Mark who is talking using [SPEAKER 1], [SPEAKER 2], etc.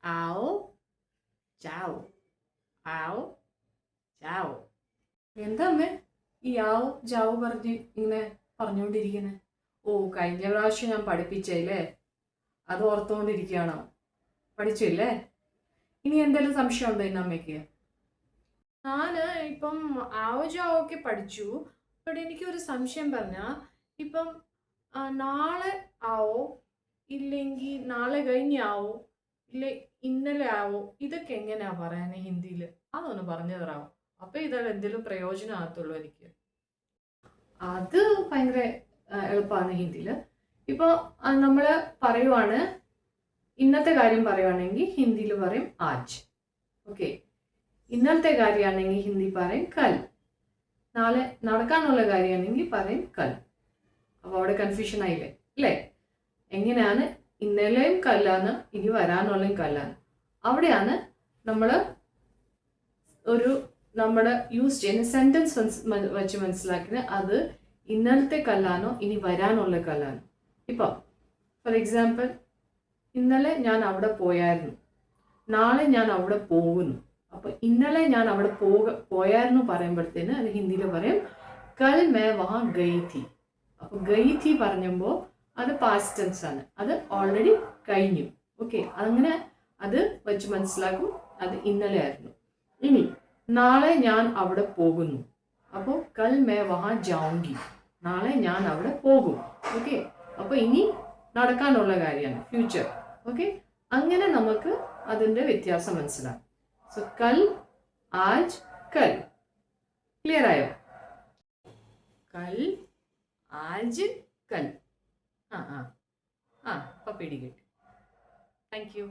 [SPEAKER 1] आओ जाओ आओ जाओ. എന്താ അമ്മേ ഈ ആവോ ജാവോ ഇങ്ങനെ പറഞ്ഞുകൊണ്ടിരിക്കുന്നത്? ഓ, കഴിഞ്ഞ പ്രാവശ്യം ഞാൻ പഠിപ്പിച്ചല്ലേ, അത് ഓർത്തുകൊണ്ടിരിക്കുകയാണോ? പഠിച്ചില്ലേ? ഇനി എന്തെങ്കിലും സംശയം ഉണ്ടോ ഇന്ന് അമ്മയ്ക്ക്? ഞാൻ ഇപ്പം ആവോ ജാവോ ഒക്കെ പഠിച്ചു. ബട്ട് എനിക്കൊരു സംശയം പറഞ്ഞാൽ, ഇപ്പം നാളെ ആവോ, ഇല്ലെങ്കിൽ നാളെ കഴിഞ്ഞാവോ, ഇല്ല ഇന്നലെ ആവോ, ഇതൊക്കെ എങ്ങനെയാ പറയാനേ ഹിന്ദിയിൽ? അതൊന്ന് പറഞ്ഞു തരാമോ? അപ്പൊ ഇതാ എന്തെങ്കിലും പ്രയോജനമാകത്തുള്ളൂ എനിക്ക്. അത് ഭയങ്കര എളുപ്പമാണ് ഹിന്ദിയിൽ. ഇപ്പോൾ നമ്മൾ പറയുവാണ്, ഇന്നത്തെ കാര്യം പറയുവാണെങ്കിൽ ഹിന്ദിയിൽ പറയും ആജ്. ഓക്കെ, ഇന്നലത്തെ കാര്യമാണെങ്കിൽ ഹിന്ദി പറയും കൽ. നാളെ നടക്കാനുള്ള കാര്യമാണെങ്കിൽ പറയും കൽ. അപ്പോൾ അവിടെ കൺഫ്യൂഷൻ ആയില്ലേ അല്ലേ? എങ്ങനെയാണ് ഇന്നലെയും കല്ലാണ്, ഇനി വരാനുള്ളയും കല്ലാണ്. അവിടെയാണ് നമ്മൾ ഒരു നമ്മുടെ യൂസ് ചെയ്യുന്ന സെന്റൻസ് വെച്ച് മനസ്സിലാക്കുന്നത് അത് ഇന്നലത്തെ കല്ലാണോ ഇനി വരാനുള്ള കല്ലാണോ. ഇപ്പം ഫോർ എക്സാമ്പിൾ, ഇന്നലെ ഞാൻ അവിടെ പോയായിരുന്നു, നാളെ ഞാൻ അവിടെ പോകുന്നു. അപ്പൊ ഇന്നലെ ഞാൻ അവിടെ പോയായിരുന്നു പറയുമ്പോഴത്തേന് അത് ഹിന്ദിയിൽ പറയും കൽ മേ വഹാ ഗയി തി. അപ്പൊ ഗയി തി പറഞ്ഞപ്പോൾ അത് പാസ്റ്റ് ടെൻസ് ആണ്, അത് ഓൾറെഡി കഴിഞ്ഞു. ഓക്കെ, അങ്ങനെ അത് വെച്ച് മനസ്സിലാക്കും അത് ഇന്നലെ ആയിരുന്നു. ഇനി നാളെ ഞാൻ അവിടെ പോകുന്നു, അപ്പോൾ കൽ മേ വഹാ ജാऊंगी, നാളെ ഞാൻ അവിടെ പോകും. ഓക്കെ, അപ്പൊ ഇനി നടക്കാനുള്ള കാര്യമാണ്, ഫ്യൂച്ചർ. ഓക്കെ, അങ്ങനെ നമുക്ക് അതിൻ്റെ വ്യത്യാസം മനസ്സിലാവും. സോ കൽ, ആജ്, കൽ. ക്ലിയർ ആയോ? കൽ, ആജ്, കൽ. ആ ആ ആ, അപ്പം പിടികിട്ടി. Thank you.